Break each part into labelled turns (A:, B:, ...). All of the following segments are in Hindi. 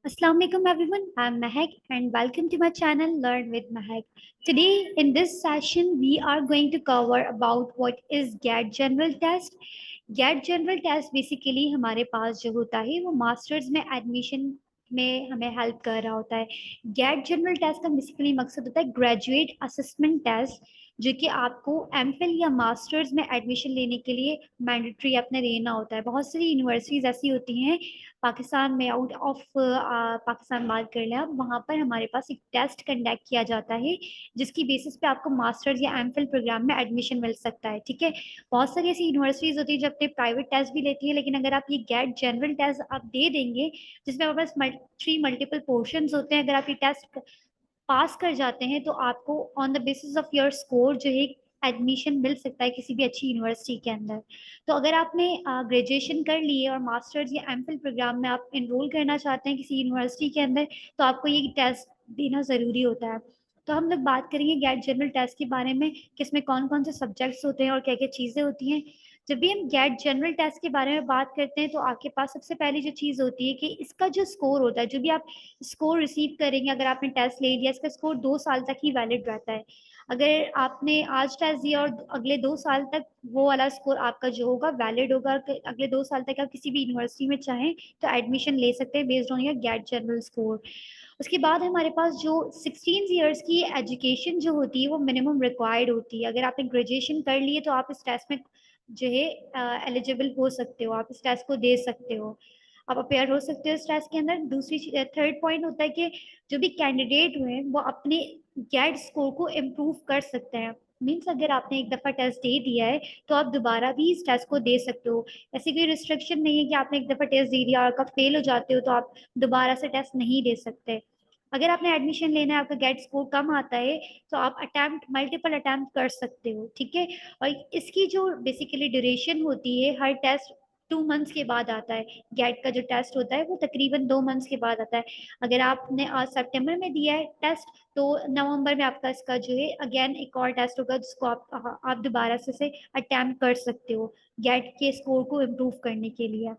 A: Assalamu alaikum everyone. I'm Mahek and welcome to my channel Learn with Mahek. Today in this session we are going to cover about what is GAT General Test. GAT General Test basically हमारे पास जो होता है वो मास्टर्स में एडमिशन में हमें हेल्प कर रहा होता है। गैट जनरल टेस्ट का बेसिकली मकसद होता है ग्रेजुएट असेसमेंट टेस्ट, जो कि आपको एमफिल या मास्टर्स में एडमिशन लेने के लिए मैंडेटरी अपने देना होता है। बहुत सारी यूनिवर्सिटीज़ ऐसी होती हैं पाकिस्तान में, आउट ऑफ पाकिस्तान बात कर लें आप, वहाँ पर हमारे पास एक टेस्ट कंडक्ट किया जाता है जिसकी बेसिस पे आपको मास्टर्स या एमफिल प्रोग्राम में एडमिशन मिल सकता है। ठीक है, बहुत सारी ऐसी यूनिवर्सिटीज़ होती है जो अपने प्राइवेट टेस्ट भी लेती है, लेकिन अगर आप ये गैट जनरल टेस्ट आप दे देंगे जिसमें हमारे पास थ्री मल्टीपल पोर्शंस होते हैं, अगर आप ये टेस्ट पास कर जाते हैं तो आपको on the basis of your score जो है एडमिशन मिल सकता है किसी भी अच्छी यूनिवर्सिटी के अंदर। तो अगर आपने ग्रेजुएशन कर ली है और मास्टर्स या एमफिल प्रोग्राम में आप इनरोल करना चाहते हैं किसी यूनिवर्सिटी के अंदर, तो आपको ये टेस्ट देना ज़रूरी होता है। तो हम लोग बात करेंगे गैट जनरल टेस्ट के बारे में कि इसमें कौन कौन से सब्जेक्ट्स होते हैं और क्या क्या चीज़ें होती हैं। जब भी हम गैट जनरल टेस्ट के बारे में बात करते हैं तो आपके पास सबसे पहली जो चीज़ होती है कि इसका जो स्कोर होता है, जो भी आप स्कोर रिसीव करेंगे, अगर आपने टेस्ट ले लिया, इसका स्कोर 2 साल तक ही वैलिड रहता है। अगर आपने आज टेस्ट दिया और अगले 2 साल तक वो वाला स्कोर आपका जो होगा वैलिड होगा, अगले 2 साल तक आप किसी भी यूनिवर्सिटी में चाहें तो एडमिशन ले सकते हैं based on your GAT general score. उसके बाद हमारे पास जो 16 ईयर्स की एजुकेशन जो होती है वो मिनिमम रिक्वायर्ड होती है। अगर आपने ग्रेजुएशन कर लिए तो आप इस टेस्ट में जो है एलिजिबल हो सकते हो, आप इस टेस्ट को दे सकते हो, आप अपेयर हो सकते हो इस टेस्ट के अंदर। दूसरी थर्ड पॉइंट होता है कि जो भी कैंडिडेट हुए वो अपने गैट स्कोर को इम्प्रूव कर सकते हैं। मीन्स अगर आपने एक दफ़ा टेस्ट दे दिया है तो आप दोबारा भी इस टेस्ट को दे सकते हो। ऐसी कोई रिस्ट्रिक्शन नहीं है कि आपने एक दफ़ा टेस्ट दे दिया और आप फेल हो जाते हो तो आप दोबारा से टेस्ट नहीं दे सकते। अगर आपने एडमिशन लेना है, आपका गेट स्कोर कम आता है, तो आप अटैम्प्ट मल्टीपल अटैम्प्ट कर सकते हो। ठीक है, और इसकी जो बेसिकली ड्यूरेशन होती है, हर टेस्ट 2 मंथ्स के बाद आता है। गेट का जो टेस्ट होता है वो तकरीबन 2 मंथ्स के बाद आता है। अगर आपने आज सितंबर में दिया है टेस्ट तो नवंबर में आपका इसका जो है अगेन एक और टेस्ट होगा जिसको आप दोबारा से अटैम्प्ट कर सकते हो गेट के स्कोर को इम्प्रूव करने के लिए।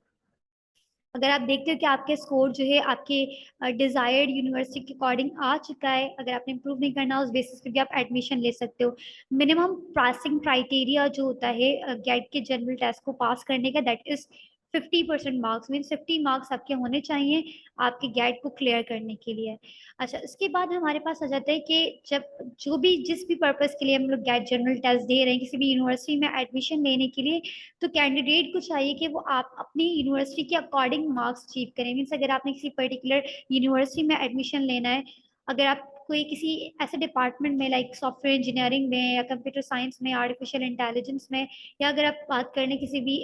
A: अगर आप देखते हो कि आपके स्कोर जो है आपके डिजायर्ड यूनिवर्सिटी के अकॉर्डिंग आ चुका है, अगर आपने इम्प्रूव नहीं करना उस बेसिस पे भी आप एडमिशन ले सकते हो। मिनिमम पासिंग क्राइटेरिया जो होता है गेट के जनरल टेस्ट को पास करने का, that is 50% marks. Mean 50 marks आपके होने चाहिए आपके गेट को क्लियर करने के लिए। अच्छा, इसके बाद हमारे पास आ जाता है कि जब जो भी जिस भी पर्पज़ के लिए हम लोग गेट जनरल टेस्ट दे रहे हैं किसी भी यूनिवर्सिटी में एडमिशन लेने के लिए, तो कैंडिडेट को चाहिए कि वो आप अपनी यूनिवर्सिटी के अकॉर्डिंग मार्क्स अचीव करें। मीन्स अगर आपने किसी पर्टिकुलर यूनिवर्सिटी में एडमिशन लेना है, अगर आप कोई किसी ऐसे डिपार्टमेंट में लाइक सॉफ्टवेयर इंजीनियरिंग में या कंप्यूटर साइंस में, आर्टिफिशियल इंटेलिजेंस में, या अगर आप बात कर लें किसी भी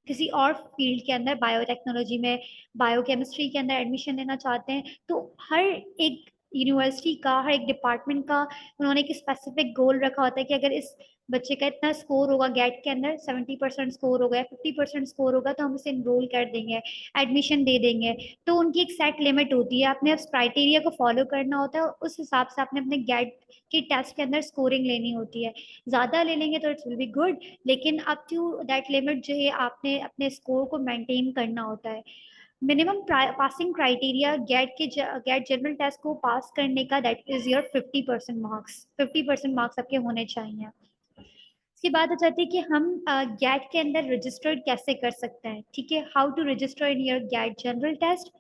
A: किसी और फील्ड के अंदर, बायोटेक्नोलॉजी में, बायोकेमिस्ट्री के अंदर एडमिशन लेना चाहते हैं, तो हर एक यूनिवर्सिटी का, हर एक डिपार्टमेंट का उन्होंने एक स्पेसिफिक गोल रखा होता है कि अगर इस बच्चे का इतना स्कोर होगा गेट के अंदर, 70% स्कोर होगा या 50% स्कोर होगा, तो हम उसे इनरोल कर देंगे, एडमिशन दे देंगे। तो उनकी एक सेट लिमिट होती है, आपने उस क्राइटेरिया को फॉलो करना होता है और उस हिसाब से आपने अपने गेट के टेस्ट के अंदर स्कोरिंग लेनी होती है। ज़्यादा ले लेंगे तो इट्स विल बी गुड, लेकिन अप टू दैट लिमिट जो है आपने अपने स्कोर को मेंटेन करना होता है। Minimum passing criteria GAT general test को पास करने का, that is your 50% marks. 50% marks आपके होने चाहिए। इसके बाद आ जाती है कि हम गैट के अंदर रजिस्टर्ड कैसे कर सकते हैं। ठीक है, how to register in your GAT general test.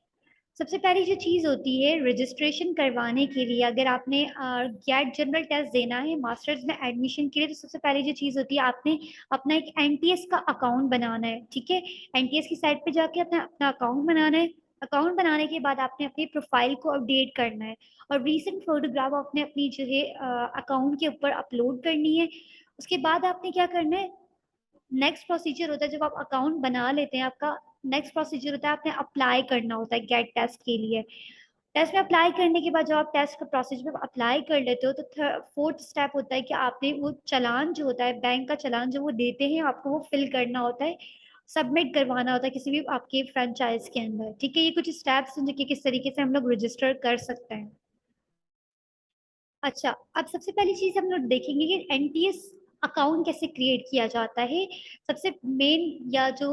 A: सबसे पहली जो चीज़ होती है रजिस्ट्रेशन करवाने के लिए, अगर आपने गैट जनरल टेस्ट देना है मास्टर्स में एडमिशन के लिए, तो सबसे पहली जो चीज़ होती है आपने अपना एक एनटीएस का अकाउंट बनाना है। ठीक है, एनटीएस की साइट पे जाके अपना अपना अकाउंट बनाना है। अकाउंट बनाने के बाद आपने अपनी प्रोफाइल को अपडेट करना है और रीसेंट फोटोग्राफ आपने अपनी जो है अकाउंट के ऊपर अपलोड करनी है। उसके बाद आपने क्या करना है, नेक्स्ट प्रोसीजर होता है जब आप अकाउंट बना लेते हैं, आपका नेक्स्ट प्रोसीजर होता है आपने अप्लाई करना होता है गेट टेस्ट के लिए। टेस्ट में अप्लाई करने के बाद जब आप टेस्ट का प्रोसीजर में अप्लाई कर लेते हो तो फोर्थ स्टेप होता है कि आपने वो चालान जो होता है, बैंक का चालान जो वो देते हैं आपको, वो फिल करना होता है, सबमिट करवाना होता है किसी भी आपके फ्रेंचाइज के अंदर। ठीक है, ये कुछ स्टेप्स हैं जो कि किस तरीके से हम लोग रजिस्टर कर सकते हैं। अच्छा, अब सबसे पहली चीज हम लोग देखेंगे कि एनटीएस अकाउंट कैसे क्रिएट किया जाता है। सबसे मेन या जो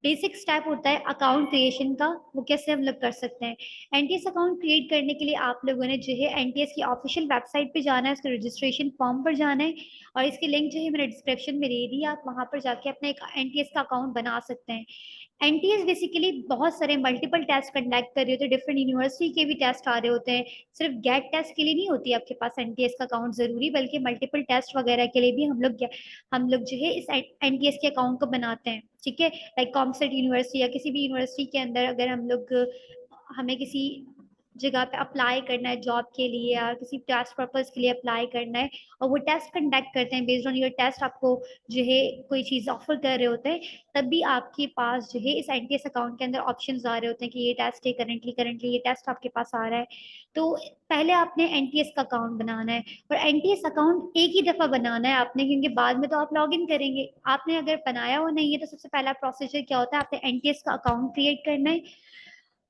A: बेसिक स्टेप होता है अकाउंट क्रिएशन का, वो कैसे हम लोग कर सकते हैं। एनटीएस अकाउंट क्रिएट करने के लिए आप लोगों ने जो है एनटीएस की ऑफिशियल वेबसाइट पे जाना है, उसके रजिस्ट्रेशन फॉर्म पर जाना है, और इसकी लिंक जो है मैंने डिस्क्रिप्शन में दे दी, आप वहां पर जाके अपना एक एनटीएस का अकाउंट बना सकते हैं। एनटीएस बेसिकली बहुत सारे मल्टीपल टेस्ट कंडक्ट कर रही होती है, डिफरेंट यूनिवर्सिटी के भी टेस्ट आ रहे होते हैं, सिर्फ गेट टेस्ट के लिए नहीं होती आपके पास एनटीएस का अकाउंट जरूरी, बल्कि मल्टीपल टेस्ट वगैरह के लिए भी हम लोग जो है इस एनटीएस के अकाउंट को बनाते हैं। ठीक है, लाइक कॉमसेट यूनिवर्सिटी या किसी भी यूनिवर्सिटी के अंदर अगर हम लोग, हमें किसी जगह पे अप्लाई करना है जॉब के लिए या किसी टेस्ट पर्पज के लिए अप्लाई करना है, और वो टेस्ट कंडक्ट करते हैं, बेस्ड ऑन योर टेस्ट आपको जो है कोई चीज़ ऑफर कर रहे होते हैं, तब भी आपके पास जो है इस एनटीएस अकाउंट के अंदर ऑप्शंस आ रहे होते हैं कि ये टेस्ट है, करंटली करंटली ये टेस्ट आपके पास आ रहा है। तो पहले आपने एनटीएस का अकाउंट बनाना है, और एनटीएस अकाउंट एक ही दफा बनाना है आपने, क्योंकि बाद में तो आप लॉग इन करेंगे। आपने अगर बनाया हुआ नहीं है तो सबसे पहला प्रोसीजर क्या होता है, आपने एनटीएस का अकाउंट क्रिएट करना है।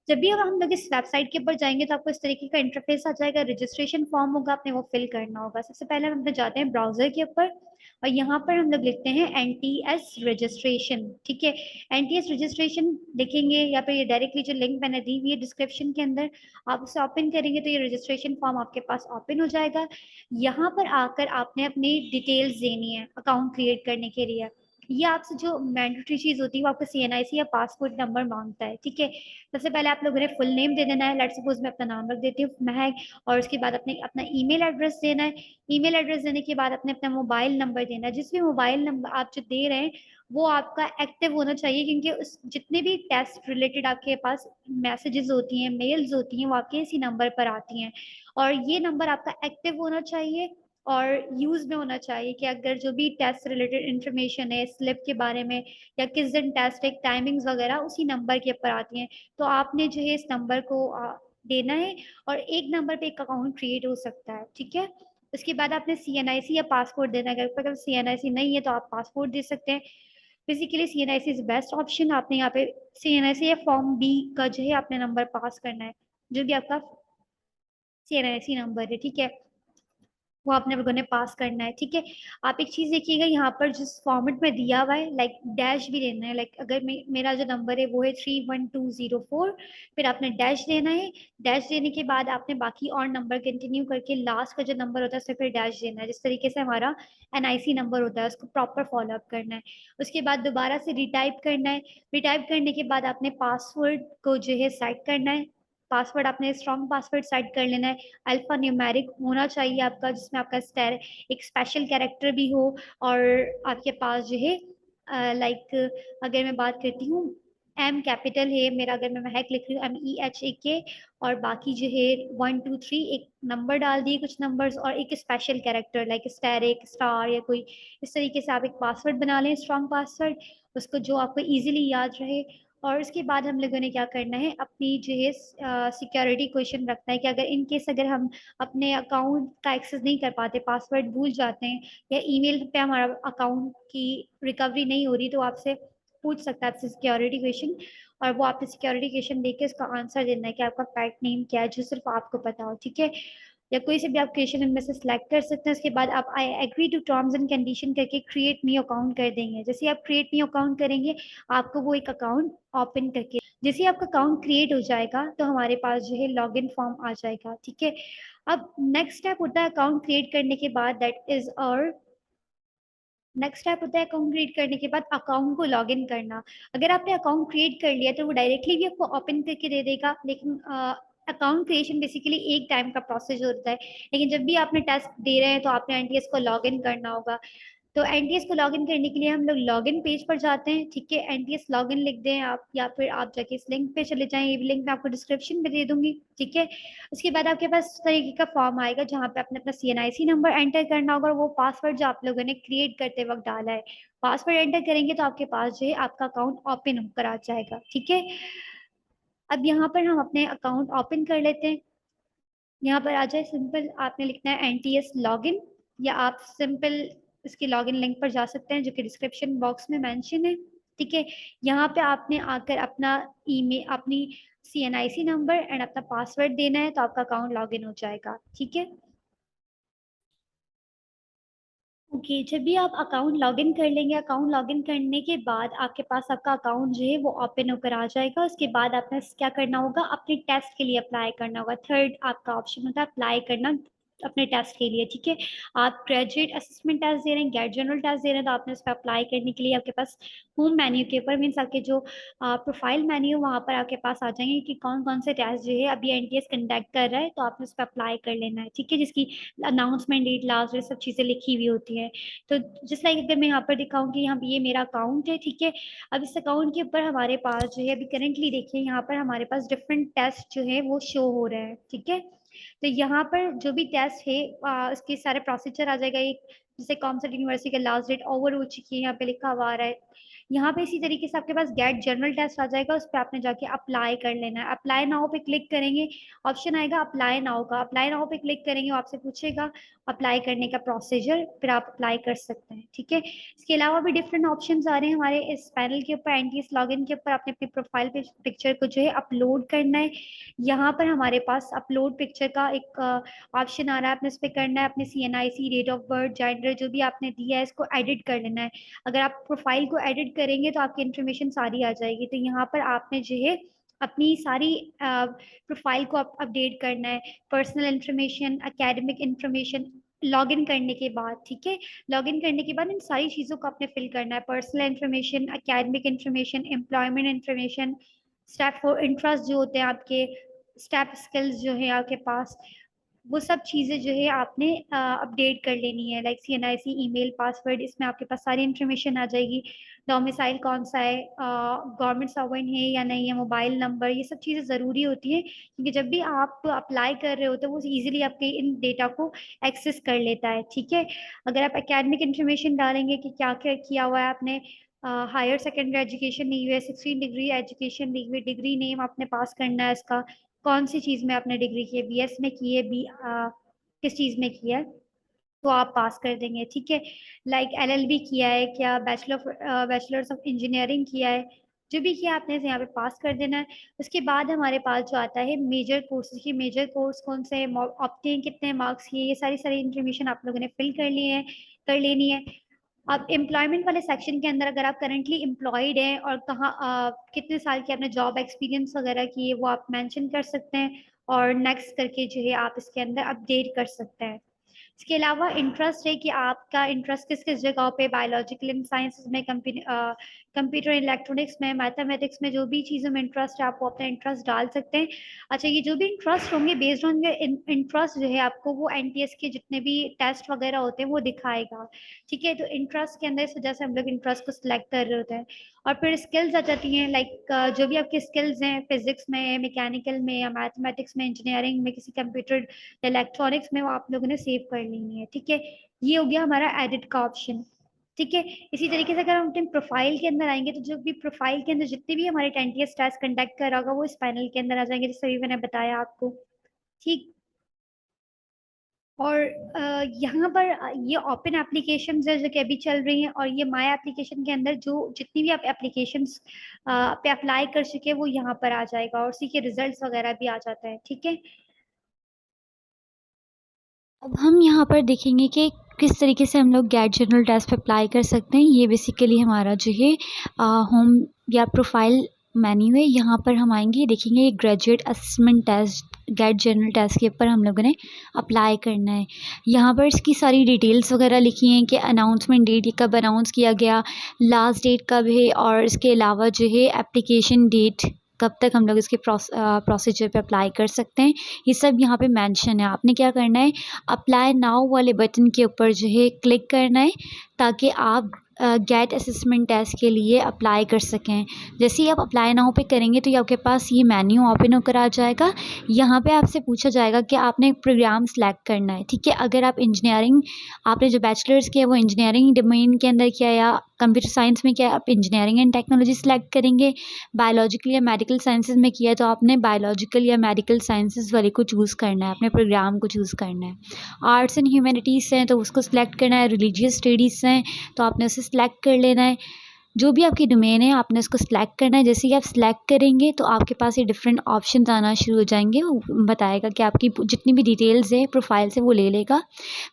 A: जब भी अब हम लोग इस वेबसाइट के ऊपर जाएंगे तो आपको इस तरीके का इंटरफेस आ जाएगा, रजिस्ट्रेशन फॉर्म होगा, आपने वो फिल करना होगा। सबसे पहले हम लोग जाते हैं ब्राउजर के ऊपर, और यहाँ पर हम लोग लिखते हैं एनटीएस रजिस्ट्रेशन। ठीक है, एनटीएस रजिस्ट्रेशन लिखेंगे, या फिर ये डायरेक्टली जो लिंक मैंने दी हुई है डिस्क्रिप्शन के अंदर, आप उसे ओपन करेंगे तो ये रजिस्ट्रेशन फॉर्म आपके पास ओपन हो जाएगा। यहाँ पर आकर आपने अपनी डिटेल्स देनी है अकाउंट क्रिएट करने के लिए। ये आपसे जो मैंडेटरी चीज होती है वो आपका सीएनआईसी या पासपोर्ट नंबर मांगता है। ठीक है, सबसे पहले आप लोगों ने फुल नेम दे देना है, लेट्स सपोज मैं अपना नाम रख देती हूँ महक, और उसके बाद अपने अपना ईमेल एड्रेस देना है। ईमेल एड्रेस देने के बाद अपने अपना मोबाइल नंबर देना है। जिस भी मोबाइल नंबर आप जो दे रहे हैं वो आपका एक्टिव होना चाहिए, क्योंकि उस जितने भी टेस्ट रिलेटेड आपके पास मैसेजेस होती हैं, मेल्स होती हैं, वो आपके इसी नंबर पर आती हैं, और ये नंबर आपका एक्टिव होना चाहिए और यूज में होना चाहिए, कि अगर जो भी टेस्ट रिलेटेड इंफॉर्मेशन है स्लिप के बारे में, या किस दिन टेस्ट है, टाइमिंग्स वगैरह उसी नंबर के ऊपर आती हैं। तो आपने जो है इस नंबर को देना है, और एक नंबर पे एक अकाउंट क्रिएट हो सकता है। ठीक है, उसके बाद आपने सीएनआईसी या पासपोर्ट देना है, अगर सीएनआईसी नहीं है तो आप पासपोर्ट दे सकते हैं। Basically CNIC is best option. आपने यहाँ पे सीएनआईसी या फॉर्म बी का जो है आपने नंबर पास करना है, जो भी आपका सीएनआईसी नंबर है। ठीक है, वो आपने लोगों ने पास करना है। ठीक है, आप एक चीज देखिएगा यहाँ पर जिस फॉर्मेट में दिया हुआ है, लाइक डैश भी देना है, लाइक अगर मेरा जो नंबर है वो है 31204, फिर आपने डैश देना है। डैश देने के बाद आपने बाकी और नंबर कंटिन्यू करके लास्ट का जो नंबर होता है उसे फिर डैश देना है, जिस तरीके से हमारा एनआईसी नंबर होता है उसको प्रॉपर फॉलो अप करना है। उसके बाद दोबारा से रिटाइप करना है। रिटाइप करने के बाद आपने पासवर्ड को जो है सेट करना है। पासवर्ड आपने स्ट्रॉन्ग पासवर्ड सेट कर लेना है, अल्फा न्यूमेरिक होना चाहिए आपका, जिसमें आपका स्टार एक स्पेशल कैरेक्टर भी हो, और आपके पास जो है लाइक अगर मैं बात करती हूँ, एम कैपिटल है मेरा, अगर मैं महक लिख रही हूँ MEHAK, और बाकी जो है 1 2 3 एक नंबर डाल दिए, कुछ नंबर्स, और एक स्पेशल कैरेक्टर लाइक स्टार, एक स्टार या कोई, इस तरीके से आप एक पासवर्ड बना लें, स्ट्रॉन्ग पासवर्ड, उसको जो आपको इजीली याद रहे। और उसके बाद हम लोगों ने क्या करना है, अपनी जो है सिक्योरिटी क्वेश्चन रखना है, कि अगर इन केस अगर हम अपने अकाउंट का एक्सेस नहीं कर पाते, पासवर्ड भूल जाते हैं, या ईमेल पे हमारा अकाउंट की रिकवरी नहीं हो रही, तो आपसे पूछ सकता है आपसे सिक्योरिटी क्वेश्चन, और वो आपने सिक्योरिटी क्वेश्चन देके उसका आंसर देना है कि आपका पेट नेम क्या है, जो सिर्फ आपको पता हो। ठीक है, या कोई से भी आप क्वेश्चन इनमें से सिलेक्ट कर सकते हैं। उसके बाद आप I agree to terms and condition करके क्रिएट न्यू अकाउंट कर देंगे। जैसे आप क्रिएट न्यू अकाउंट करेंगे, आपको वो एक अकाउंट ओपन करके, जैसे आपका अकाउंट क्रिएट हो जाएगा तो हमारे पास जो है लॉगिन फॉर्म आ जाएगा। ठीक है, अब नेक्स्ट स्टेप होता है अकाउंट क्रिएट करने के बाद, दैट इज और नेक्स्ट स्टेप होता है अकाउंट क्रिएट करने के बाद अकाउंट को लॉगिन करना। अगर आपने अकाउंट क्रिएट कर लिया तो वो डायरेक्टली भी आपको ओपन करके दे देगा, लेकिन अकाउंट क्रिएशन बेसिकली एक टाइम का प्रोसेस होता है, लेकिन जब भी आपने टेस्ट दे रहे हैं तो आपने एनटीएस को लॉगिन करना होगा। तो एनटीएस को लॉगिन करने के लिए हम लोग लॉगिन पेज पर जाते हैं। ठीक है, एनटीएस लॉगिन लिख दें आप, या फिर आप जाके इस लिंक पे चले जाएं, ये भी लिंक मैं आपको डिस्क्रिप्शन में दे दूंगी। ठीक है, उसके बाद आपके पास इस तरीके का फॉर्म आएगा जहाँ पे आपने अपना सीएनआईसी नंबर एंटर करना होगा, और वो पासवर्ड जो आप लोगों ने क्रिएट करते वक्त डाला है, पासवर्ड एंटर करेंगे तो आपके पास जो है आपका अकाउंट ओपन होकर आ जाएगा। ठीक है, अब यहाँ पर हम अपने अकाउंट ओपन कर लेते हैं। यहाँ पर आ जाए, सिंपल आपने लिखना है एनटीएस लॉगिन, या आप सिंपल इसके लॉगिन लिंक पर जा सकते हैं जो कि डिस्क्रिप्शन बॉक्स में मेंशन है। ठीक है, यहाँ पे आपने आकर अपना ईमेल, अपनी सीएनआईसी नंबर एंड अपना पासवर्ड देना है, तो आपका अकाउंट लॉगिन हो जाएगा। ठीक है, ओके, जब भी आप अकाउंट लॉगिन कर लेंगे, अकाउंट लॉगिन करने के बाद आपके पास आपका अकाउंट जो है वो ओपन होकर आ जाएगा। उसके बाद आपने क्या करना होगा, अपने टेस्ट के लिए अप्लाई करना होगा। थर्ड आपका ऑप्शन होता है अप्लाई करना अपने टेस्ट के लिए, ठीक है। आप ग्रेजुएट असेसमेंट टेस्ट दे रहे हैं, गेट जनरल टेस्ट दे रहे हैं, तो आपने उस पर अप्लाई करने के लिए आपके पास होम मेन्यू के ऊपर मीन्स आपके जो प्रोफाइल मेन्यू वहाँ पर आपके पास आ जाएंगे कि कौन कौन से टेस्ट जो है अभी एनटीएस कंडक्ट कर रहा है, तो आपने उस पर अप्लाई कर लेना है, ठीक है। जिसकी अनाउंसमेंट डेट, लास्ट डेट, सब चीज़ें लिखी हुई होती है। तो जस्ट लाइक अगर मैं यहाँ पर दिखाऊँ कि यहाँ ये मेरा अकाउंट है, ठीक है। अब इस अकाउंट के ऊपर हमारे पास जो है अभी करेंटली देखिए यहाँ पर हमारे पास डिफरेंट टेस्ट जो है वो शो हो रहे हैं, ठीक है। तो यहाँ पर जो भी टेस्ट है उसके सारे प्रोसीजर आ जाएगा। एक जैसे कौन सा यूनिवर्सिटी का लास्ट डेट ओवर हो चुकी है, यहाँ पे लिखा हुआ आ रहा है। यहाँ पे इसी तरीके से आपके पास गेट जनरल टेस्ट आ जाएगा, उस पर आपने जाके अप्लाई कर लेना है। अप्लाई नाउ पे क्लिक करेंगे, ऑप्शन आएगा अप्लाई नाउ का। अप्लाई नाउ पे क्लिक करेंगे, वो आपसे पूछेगा अप्लाई करने का प्रोसीजर, फिर आप अप्लाई कर सकते हैं, ठीक है। इसके अलावा भी डिफरेंट ऑप्शंस आ रहे हैं हमारे इस पैनल के ऊपर। एनटीएस लॉगिन के ऊपर आपने अपनी प्रोफाइल पे पिक्चर को जो है अपलोड करना है। यहाँ पर हमारे पास अपलोड पिक्चर का एक ऑप्शन आ रहा है, आपने इस पर करना है। अपने CNIC, date of birth, gender जो भी आपने दिया है इसको एडिट कर लेना है। अगर आप प्रोफाइल को एडिट करेंगे तो आपकी इन्फॉर्मेशन सारी आ जाएगी। तो यहाँ पर आपने जो है अपनी सारी प्रोफाइल को अपडेट करना है। Personal information, academic information, login करने के बाद, ठीक है। लॉगिन करने के बाद इन सारी चीज़ों को आपने फिल करना है। Personal information, academic information, employment information, step for interest जो होते हैं आपके, स्टेप स्किल्स जो है आपके पास, वो सब चीज़ें जो है आपने अपडेट कर लेनी है। लाइक CNIC, ईमेल, पासवर्ड, इसमें आपके पास सारी इन्फॉर्मेशन आ जाएगी। डोमिसाइल कौन सा है, गवर्नमेंट सर्वेंट है या नहीं है, मोबाइल नंबर, ये सब चीज़ें ज़रूरी होती है क्योंकि जब भी आप अप्लाई कर रहे होते हैं वो इजीली आपके इन डेटा को एक्सेस कर लेता है, ठीक है। अगर आप एकेडमिक इन्फॉर्मेशन डालेंगे कि क्या क्या किया हुआ है आपने, हायर सेकेंडरी एजुकेशन ली हुई है, 16 डिग्री एजुकेशन ली हुई, डिग्री नेम आपने पास करना है इसका, कौन सी चीज़ में आपने डिग्री की है, BS में की है, किस चीज़ में किया है, तो आप पास कर देंगे, ठीक है। लाइक LLB किया है क्या, बैचलर्स ऑफ इंजीनियरिंग किया है, जो भी किया आपने यहाँ पे पास कर देना है। उसके बाद हमारे पास जो आता है मेजर कोर्सेज की, मेजर कोर्स कौन से हैं, ऑप्टेन कितने मार्क्स किए, ये सारी सारी इन्फॉर्मेशन आप लोगों ने फिल कर लिए है, कर लेनी है। अब एम्प्लॉयमेंट वाले सेक्शन के अंदर अगर आप करंटली एम्प्लॉयड हैं और कहाँ कितने साल की आपने जॉब एक्सपीरियंस वगैरह की है वो आप मेंशन कर सकते हैं, और नेक्स्ट करके जो है आप इसके अंदर अपडेट कर सकते हैं। इसके अलावा इंटरेस्ट है कि आपका इंटरेस्ट किस किस जगह पे, बायोलॉजिकल एंड साइंसेज में, कंप्यूटर इलेक्ट्रॉनिक्स में, मैथमेटिक्स में, जो भी चीज़ों में इंटरेस्ट है आप वो अपना इंटरेस्ट डाल सकते हैं। अच्छा, ये जो भी इंटरेस्ट होंगे बेस्ड ऑन इंटरेस्ट जो है आपको वो एनटीएस के जितने भी टेस्ट वगैरह होते हैं वो दिखाएगा, ठीक है। तो इंटरेस्ट के अंदर इस वजह से हम लोग इंटरेस्ट को सिलेक्ट कर रहे होते हैं। और फिर स्किल्स आ जाती हैं, लाइक जो भी आपके स्किल्स हैं फिजिक्स में, मैकेनिकल में, या मैथमेटिक्स में, इंजीनियरिंग में, किसी कंप्यूटर इलेक्ट्रॉनिक्स में, वो आप लोगों ने सेव कर लेनी है, ठीक है। ये हो गया हमारा एडिट का ऑप्शन, ठीक है। इसी तरीके से अगर हम अपने प्रोफाइल के अंदर आएंगे तो जो भी प्रोफाइल के अंदर जितने भी हमारे टेंटीएस टेस्ट कंडक्ट कर रहा होगा वो इस पैनल के अंदर आ जाएंगे, जैसे अभी मैंने बताया आपको, ठीक। और यहाँ पर ये ओपन एप्लीकेशन है जो कि अभी चल रही हैं, और ये माई एप्लीकेशन के अंदर जो जितनी भी आप एप्लीकेशंस पे अप्लाई कर चुके हैं वो यहाँ पर आ जाएगा, और उसी के रिजल्ट्स वगैरह भी आ जाता है, ठीक है।
B: अब हम यहाँ पर देखेंगे कि किस तरीके से हम लोग गेट जनरल टेस्ट पे अप्लाई कर सकते हैं। ये बेसिकली हमारा जो है होम या प्रोफाइल मेन्यू है। यहाँ पर हम आएंगे, देखेंगे graduate assessment test GAT general test के ऊपर हम लोगों ने अप्लाई करना है। यहाँ पर इसकी सारी डिटेल्स वगैरह लिखी हैं कि अनाउंसमेंट डेट कब अनाउंस किया गया, लास्ट डेट कब है, और इसके अलावा जो है एप्लीकेशन डेट कब तक हम लोग इसके प्रोसीजर पे अप्लाई कर सकते हैं। ये सब यहाँ पे मेंशन है। आपने क्या करना है, अप्लाई नाउ वाले बटन के ऊपर जो है क्लिक करना है ताकि आप गेट असेसमेंट टेस्ट के लिए अप्लाई कर सकें। जैसे ही आप अप्लाई नाउ पे करेंगे तो ये आपके पास ये मेन्यू ओपन होकर आ जाएगा। यहाँ पे आपसे पूछा जाएगा कि आपने प्रोग्राम सेलेक्ट करना है, ठीक है। अगर आप इंजीनियरिंग, आपने जो बैचलर्स किया वो इंजीनियरिंग डोमेन के अंदर किया या कंप्यूटर साइंस में किया, आप इंजीनियरिंग एंड टेक्नोलॉजी सेलेक्ट करेंगे। बायोलॉजिकल या मेडिकल साइंसेज में किया तो आपने बायोलॉजिकल या मेडिकल साइंसेज वाले को चूज़ करना है, अपने प्रोग्राम को चूज़ करना है। आर्ट्स एंड ह्यूमैनिटीज़ हैं तो उसको सिलेक्ट करना है। रिलीजियस स्टडीज़ हैं तो आपने उसे सिलेक्ट कर लेना है। जो भी आपकी डोमेन है आपने उसको सिलेक्ट करना है। जैसे ही आप सिलेक्ट करेंगे तो आपके पास ये डिफरेंट ऑप्शंस आना शुरू हो जाएंगे। वो बताएगा कि आपकी जितनी भी डिटेल्स है प्रोफाइल से वो ले लेगा।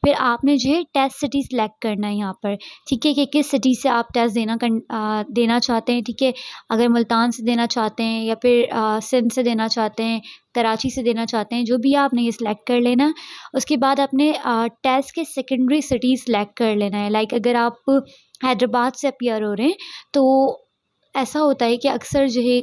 B: फिर आपने जो है टेस्ट सिटी सिलेक्ट करना है यहाँ पर, ठीक है, कि किस सिटी से आप टेस्ट देना चाहते हैं, ठीक है। अगर मुल्तान से देना चाहते हैं या फिर सिंध से देना चाहते हैं, कराची से देना चाहते हैं, जो भी आपने ये सिलेक्ट कर लेना। उसके बाद आपने टेस्ट के सेकेंडरी सिटी सिलेक्ट कर लेना है। लाइक अगर आप हैदराबाद से अपीयर हो रहे हैं तो ऐसा होता है कि अक्सर जो है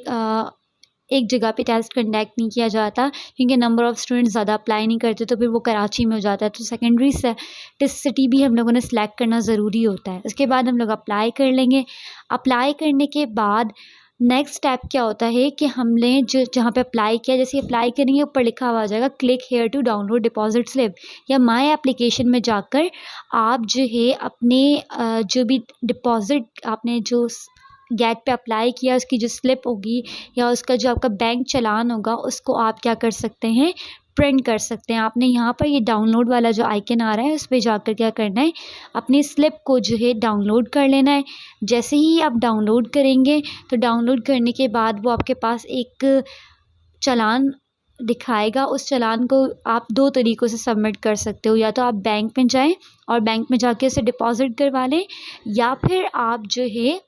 B: एक जगह पे टेस्ट कंडक्ट नहीं किया जाता क्योंकि नंबर ऑफ़ स्टूडेंट्स ज़्यादा अप्लाई नहीं करते, तो फिर वो कराची में हो जाता है। तो सेकेंडरी से टेस्ट सिटी भी हम लोगों ने सिलेक्ट करना ज़रूरी होता है। उसके बाद हम लोग अप्लाई कर लेंगे। अप्लाई करने के बाद नेक्स्ट स्टेप क्या होता है कि हमने जो जहाँ पे अप्लाई किया, जैसे अप्लाई करेंगे ऊपर लिखा हुआ आ जाएगा click here to download deposit slip, या माय एप्लीकेशन में जाकर आप जो है अपने जो भी डिपॉजिट आपने जो गेट पे अप्लाई किया उसकी जो स्लिप होगी या उसका जो आपका बैंक चालान होगा उसको आप क्या कर सकते हैं, प्रिंट कर सकते हैं। आपने यहाँ पर ये डाउनलोड वाला जो आइकन आ रहा है उस पर जाकर क्या करना है, अपनी स्लिप को जो है डाउनलोड कर लेना है। जैसे ही आप डाउनलोड करेंगे तो डाउनलोड करने के बाद वो आपके पास एक चालान दिखाएगा। उस चालान को आप 2 तरीक़ों से सबमिट कर सकते हो, या तो आप बैंक में जाएँ और बैंक में जाके उसे डिपॉज़िट करवा लें, या फिर आप जो है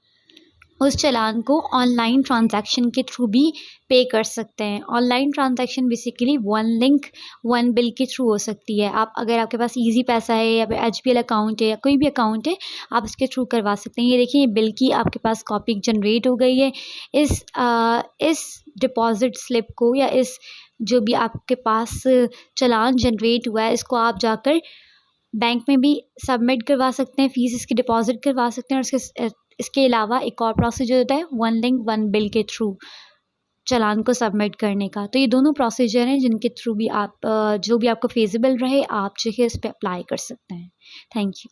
B: उस चालान को ऑनलाइन ट्रांजैक्शन के थ्रू भी पे कर सकते हैं। Online transaction basically one link one bill के थ्रू हो सकती है। आप अगर आपके पास ईज़ी पैसा है या फिर एचबीएल अकाउंट है या कोई भी अकाउंट है, आप इसके थ्रू करवा सकते हैं। ये देखिए, ये बिल की आपके पास कॉपी जनरेट हो गई है। इस डिपॉज़िट स्लिप को या इस जो भी आपके पास चालान जनरेट हुआ है, इसको आप जाकर बैंक में भी सबमिट करवा सकते हैं, फ़ीस इसकी डिपॉज़िट करवा सकते हैं। और इसके अलावा एक और प्रोसीजर होता है वन लिंक वन बिल के थ्रू चालान को सबमिट करने का। तो ये दोनों प्रोसीजर हैं जिनके थ्रू भी आप जो भी आपको फ़ीज़िबल रहे आप जो है इस पे अप्लाई कर सकते हैं। Thank you.